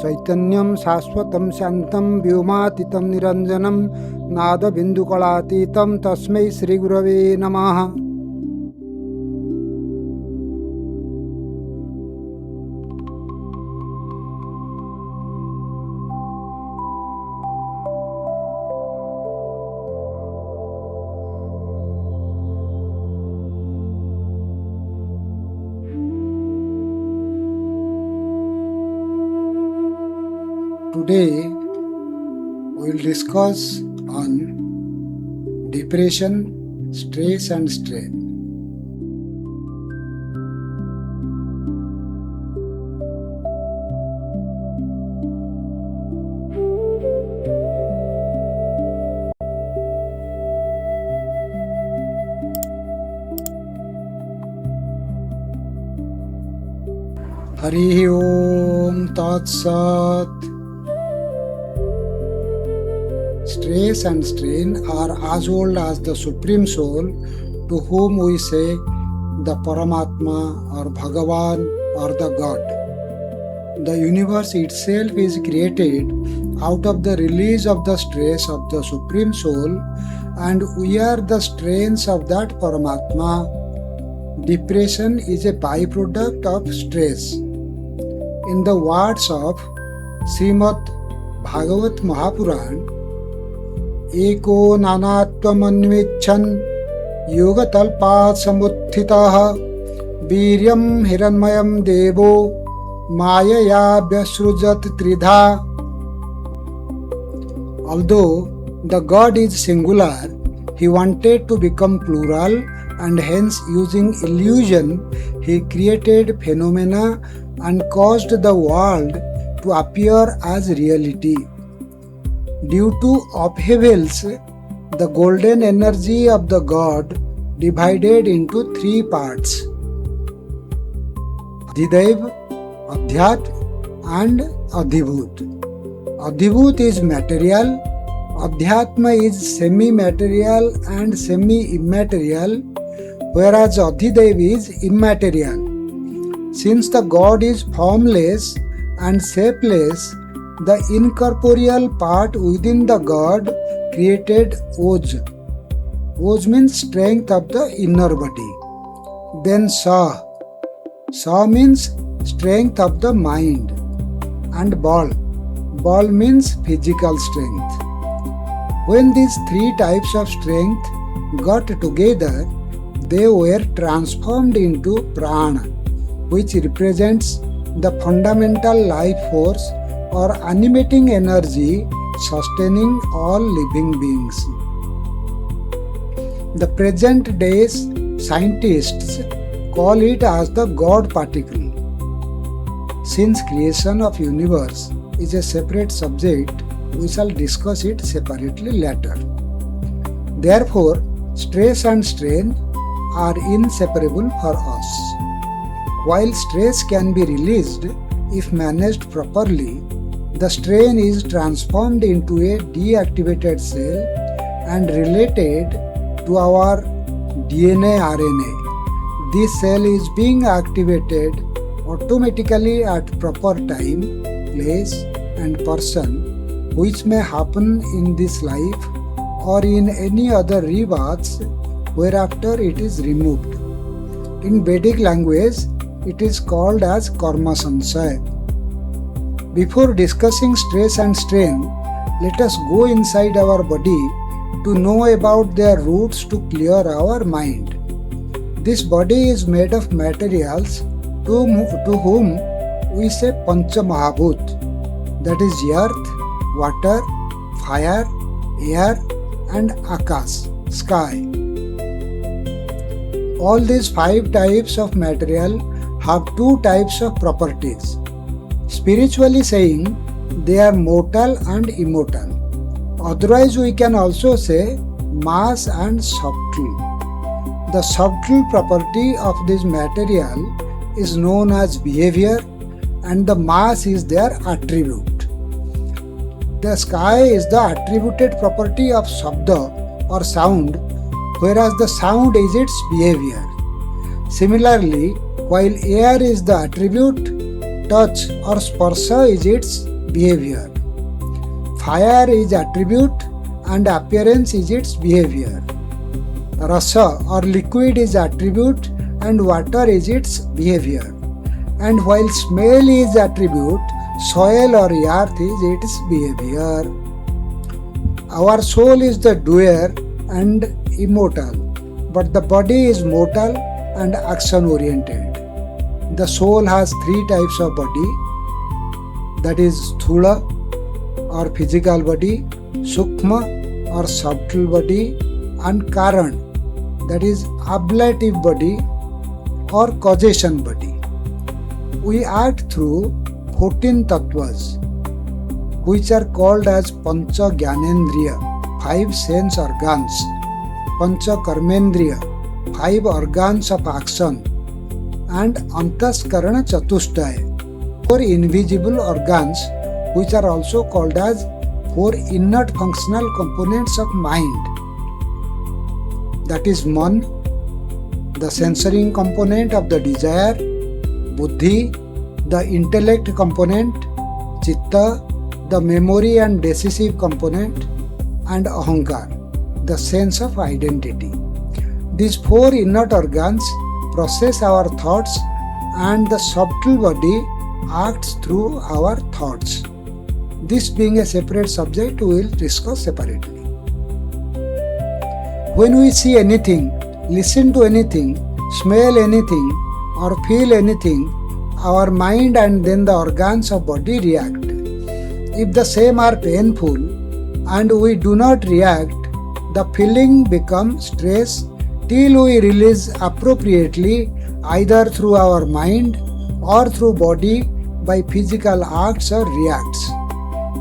चैतन्यं शाश्वतं शान्तं व्योमातीतं निरञ्जनं नादबिन्दुकलातीतं तस्मै श्रीगुरवे नमः. Today we will discuss on depression, stress and strain. Hari Om Tat Sat. Stress and strain are as old as the Supreme Soul, to whom we say the Paramatma or Bhagavan or the God. The universe itself is created out of the release of the stress of the Supreme Soul, and we are the strains of that Paramatma. Depression is a byproduct of stress. In the words of Srimad Bhagavat Mahapuran, एको नानात्वमन्विच्छन् योगतल्पात् समुत्थितः वीर्यं हिरण्मयं देवो मायया व्यसृजत त्रिधा. Although the God is singular, he wanted to become plural, and hence using illusion he created phenomena and caused the world to appear as reality. Due to upheavals, the golden energy of the God divided into three parts: Adhidev, Adhyat and Adhibhut. Adhibhut is material, Adhyatma is semi-material and semi-immaterial, whereas Adhidev is immaterial. Since the God is formless and shapeless, the incorporeal part within the God created Oj. Oj means strength of the inner body. Then Sa. Sa means strength of the mind. And Bal. Bal means physical strength. When these three types of strength got together, they were transformed into Prana, which represents the fundamental life force or animating energy sustaining all living beings. The present day's scientists call it as the God particle. Since creation of universe is a separate subject, we shall discuss it separately later. Therefore, stress and strain are inseparable for us. While stress can be released if managed properly, the strain is transformed into a deactivated cell and related to our DNA RNA. This cell is being activated automatically at proper time, place and person, which may happen in this life or in any other rebirths whereafter it is removed. In Vedic language, it is called as karma sansaya. Before discussing stress and strain, let us go inside our body to know about their roots to clear our mind. This body is made of materials to whom we say Pancha Mahabhut, that is earth, water, fire, air and Akash, sky. All these five types of material have two types of properties. Spiritually saying, they are mortal and immortal. Otherwise, we can also say mass and subtle. The subtle property of this material is known as behavior, and the mass is their attribute. The sky is the attributed property of Shabda or sound, whereas the sound is its behavior. Similarly, while air is the attribute, touch or sparsha is its behavior. Fire is attribute and appearance is its behavior. Rasa or liquid is attribute and water is its behavior. And while smell is attribute, soil or earth is its behavior. Our soul is the doer and immortal, but the body is mortal and action oriented. The soul has three types of body, that is sthula or physical body, sukma or subtle body, and karan, that is ablative body or causation body. We act through 14 tattvas, which are called as pancha gyanendriya, 5 sense organs, pancha karmendriya, 5 organs of action, and antaskarana chatushtaya, 4 invisible organs, which are also called as 4 inert functional components of mind, that is man, the censoring component of the desire, buddhi, the intellect component, chitta, the memory and decisive component, and ahankar, the sense of identity. These 4 inert organs process our thoughts, and the subtle body acts through our thoughts. This being a separate subject, we will discuss separately. When we see anything, listen to anything, smell anything, or feel anything, our mind and then the organs of body react. If the same are painful and we do not react, the feeling becomes stress till we release appropriately, either through our mind or through body by physical acts or reacts.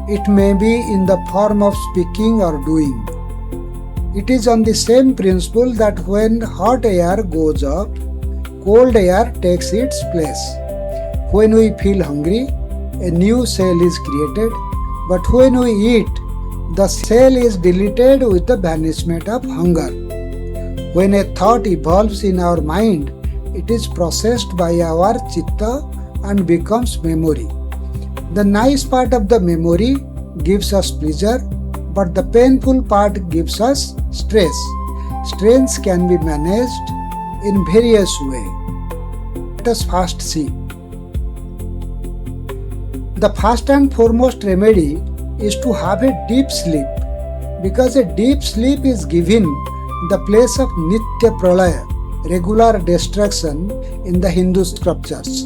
It may be in the form of speaking or doing. It is on the same principle that when hot air goes up, cold air takes its place. When we feel hungry, a new cell is created, but when we eat, the cell is deleted with the banishment of hunger. When a thought evolves in our mind, it is processed by our chitta and becomes memory. The nice part of the memory gives us pleasure, but the painful part gives us stress. Stress can be managed in various ways. Let us first see. The first and foremost remedy is to have a deep sleep, because a deep sleep is given the place of Nitya Pralaya, regular destruction in the Hindu scriptures.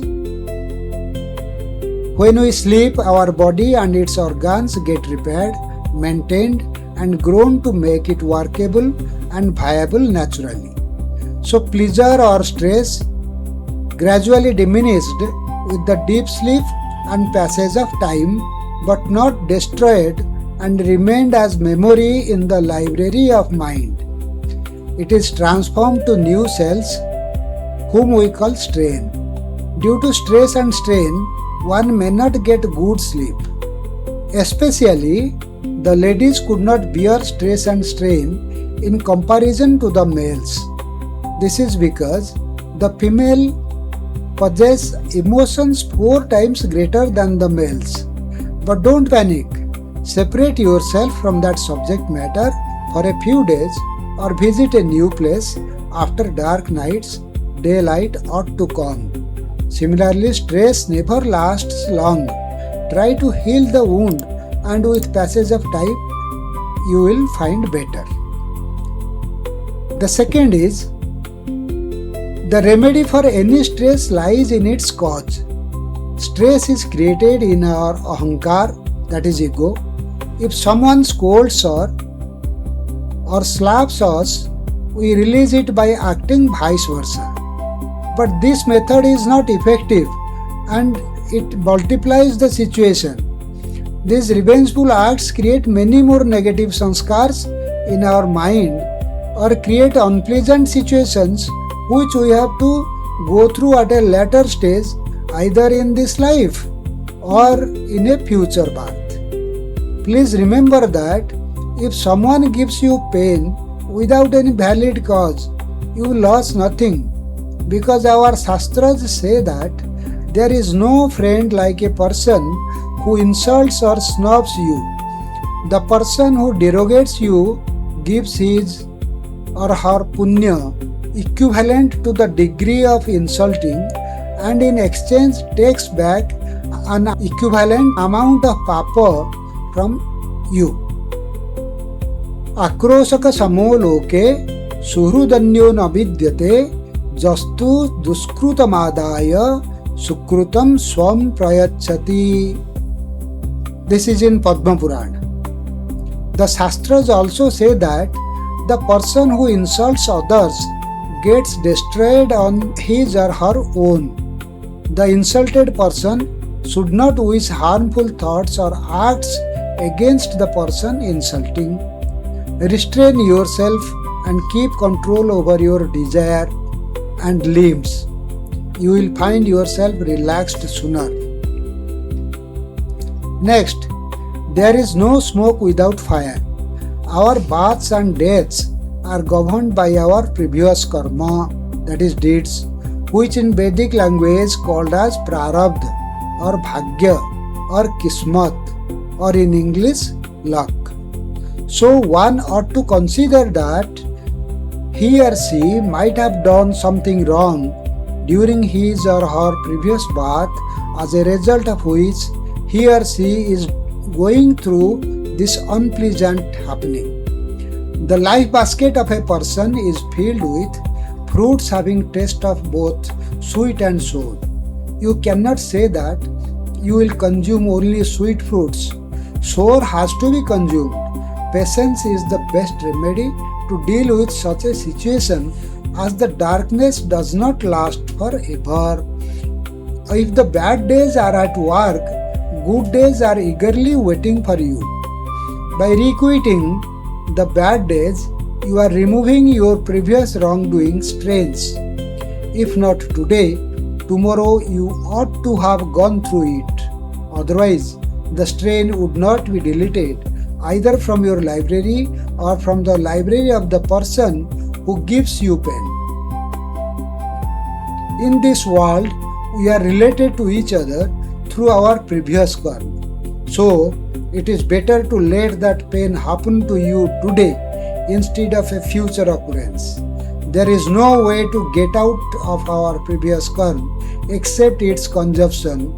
When we sleep, our body and its organs get repaired, maintained, and grown to make it workable and viable naturally. So pleasure or stress gradually diminished with the deep sleep and passage of time, but not destroyed and remained as memory in the library of mind. It is transformed to new cells, whom we call strain. Due to stress and strain, one may not get good sleep. Especially, the ladies could not bear stress and strain in comparison to the males. This is because the female possess emotions 4 times greater than the males. But don't panic. Separate yourself from that subject matter for a few days or visit a new place after dark nights. Daylight ought to come. Similarly, stress never lasts long. Try to heal the wound, and with passage of time, you will find better. The second is, the remedy for any stress lies in its cause. Stress is created in our ahankar, that is ego. If someone scolds or slaps us, we release it by acting vice versa. But this method is not effective and it multiplies the situation. These revengeful acts create many more negative sanskars in our mind or create unpleasant situations which we have to go through at a later stage, either in this life or in a future birth. Please remember that if someone gives you pain without any valid cause, you lose nothing, because our shastras say that There is no friend like a person who insults or snubs you. The person who derogates you gives his or her punya equivalent to the degree of insulting and in exchange takes back an equivalent amount of papa from you. आक्रोशक समो लोके सुहृदन्यो न विद्यते जस्तु दुष्कृतमादाय सुकृतं स्वं प्रयच्छति. This is in Padma Purana. The Shastras also say that the person who insults others gets destroyed on his or her own. The insulted person should not wish harmful thoughts or acts against the person insulting. Restrain yourself and keep control over your desire and limbs. You will find yourself relaxed sooner. Next, there is no smoke without fire. Our births and deaths are governed by our previous karma, that is deeds, which in Vedic language called as prarabdha or bhagya or kismat or in English luck. So one ought to consider that he or she might have done something wrong during his or her previous birth, as a result of which he or she is going through this unpleasant happening. The life basket of a person is filled with fruits having taste of both sweet and sour. You cannot say that you will consume only sweet fruits. Sour has to be consumed. Patience is the best remedy to deal with such a situation, as the darkness does not last forever. If the bad days are at work, good days are eagerly waiting for you. By requiting the bad days, you are removing your previous wrongdoing strains. If not today, tomorrow you ought to have gone through it. Otherwise, the strain would not be deleted either from your library or from the library of the person who gives you pain. In this world, we are related to each other through our previous karma. So, it is better to let that pain happen to you today instead of a future occurrence. There is no way to get out of our previous karma except its consumption.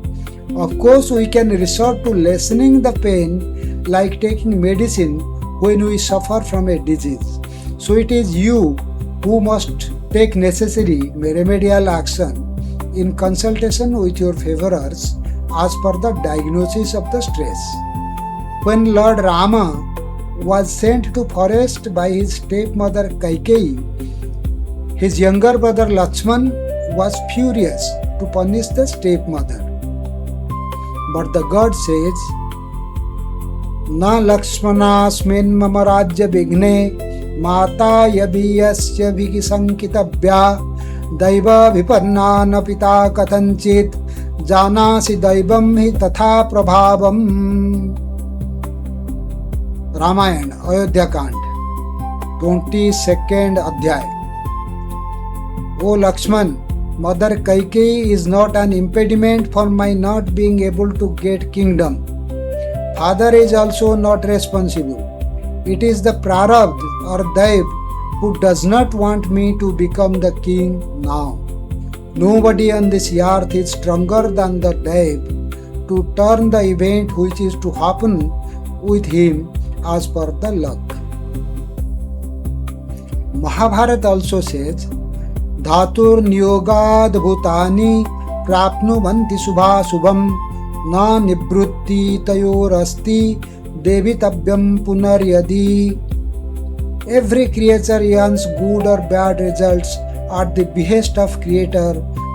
Of course, we can resort to lessening the pain like taking medicine when we suffer from a disease. So it is you who must take necessary remedial action in consultation with your favorers as per the diagnosis of the stress. When Lord Rama was sent to forest by his stepmother Kaikeyi, his younger brother Lakshman was furious to punish the stepmother. But the god says, Na Lakshmanasmin mama rajya vigne mata yabiyasya vigisankitabhya daiva viparnana pita katanchit janasi daivam hi tatha prabhavam. Ramayana, Ayodhya Kand, 22nd Adhyay. O Lakshman, Mother Kaikeyi is not an impediment for my not being able to get kingdom. Father is also not responsible. It is the Prarabdha or Daiv who does not want me to become the king now. Nobody on this earth is stronger than the Daiv to turn the event which is to happen with him as per the luck. Mahabharata also says, Dhatur niyogad bhutani prapnuvanti subha subham na nibrutti tayorasti devitavyam punaryadi. Every creature yearns good or bad results at the behest of Creator.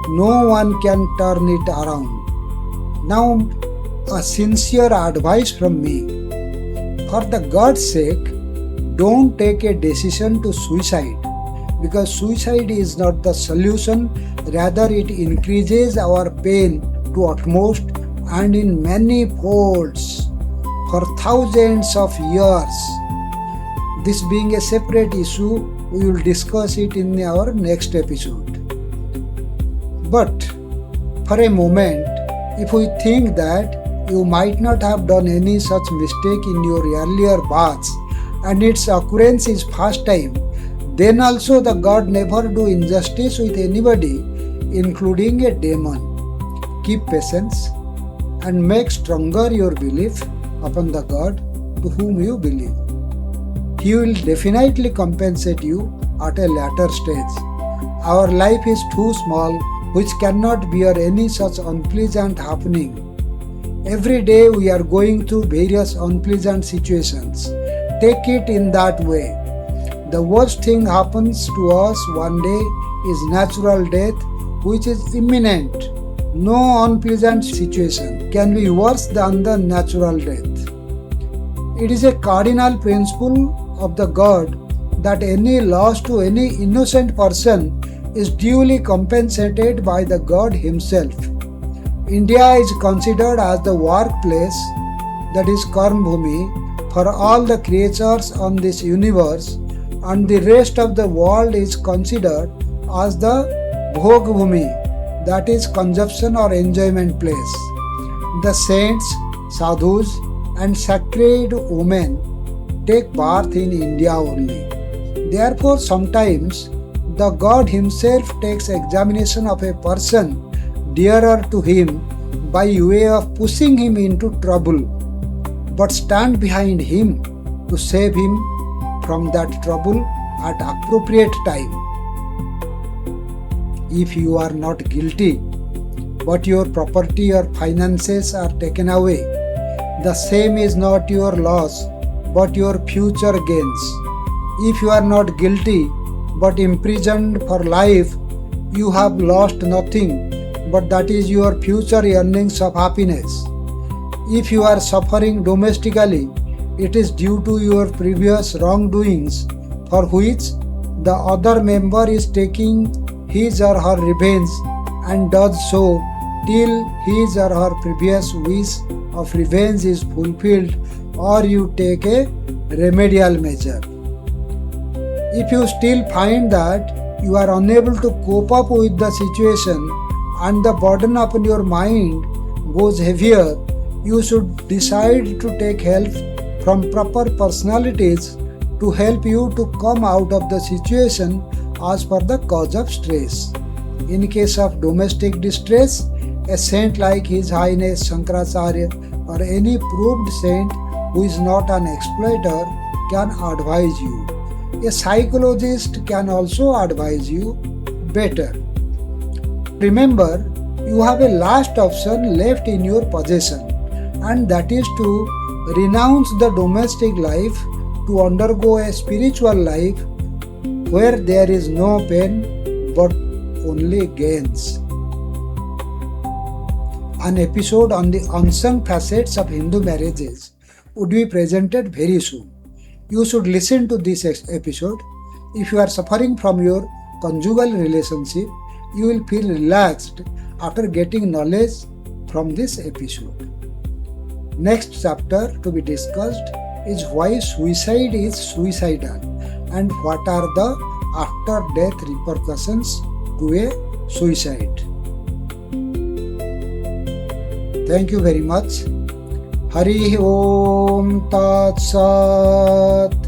No one can turn it around. Now, a sincere advice from me. For the God's sake, don't take a decision to suicide, because suicide is not the solution, rather it increases our pain to utmost and in many folds for thousands of years. This being a separate issue, we will discuss it in our next episode. But For a moment, if we think that you might not have done any such mistake in your earlier births and its occurrence is first time, then also the God never do injustice with anybody, including a demon. Keep patience and make stronger your belief upon the God to whom you believe. He will definitely compensate you at a later stage. Our life is too small, which cannot bear any such unpleasant happening. Every day we are going through various unpleasant situations. Take it in that way. The worst thing happens to us one day is natural death, which is imminent. No unpleasant situation can be worse than the natural death. It is a cardinal principle of the God that any loss to any innocent person is duly compensated by the God Himself. India is considered as the workplace, that is Karmbhumi, for all the creatures on this universe, and the rest of the world is considered as the Bhogbhumi, that is consumption or enjoyment place. The saints, sadhus, and sacred women take birth in India only. Therefore, sometimes the God Himself takes examination of a person dearer to Him by way of pushing him into trouble, but stand behind him to save him from that trouble at appropriate time. If you are not guilty, but your property or finances are taken away, the same is not your loss, but your future gains. If you are not guilty, but imprisoned for life, you have lost nothing, but that is your future earnings of happiness. If you are suffering domestically, it is due to your previous wrongdoings, for which the other member is taking his or her revenge and does so till his or her previous wish of revenge is fulfilled, or you take a remedial measure. If you still find that you are unable to cope up with the situation and the burden upon your mind goes heavier, you should decide to take help from proper personalities to help you to come out of the situation as per the cause of stress. In case of domestic distress, a saint like His Highness Shankaracharya or any proved saint who is not an exploiter can advise you. A psychologist can also advise you better. Remember, you have a last option left in your possession, and that is to renounce the domestic life to undergo a spiritual life where there is no pain but only gains. An episode on the unsung facets of Hindu marriages would be presented very soon. You should listen to this episode. If you are suffering from your conjugal relationship, you will feel relaxed after getting knowledge from this episode. Next chapter to be discussed is why suicide is suicidal and what are the after-death repercussions to a suicide. Thank you very much. Hari Om Tat Sat.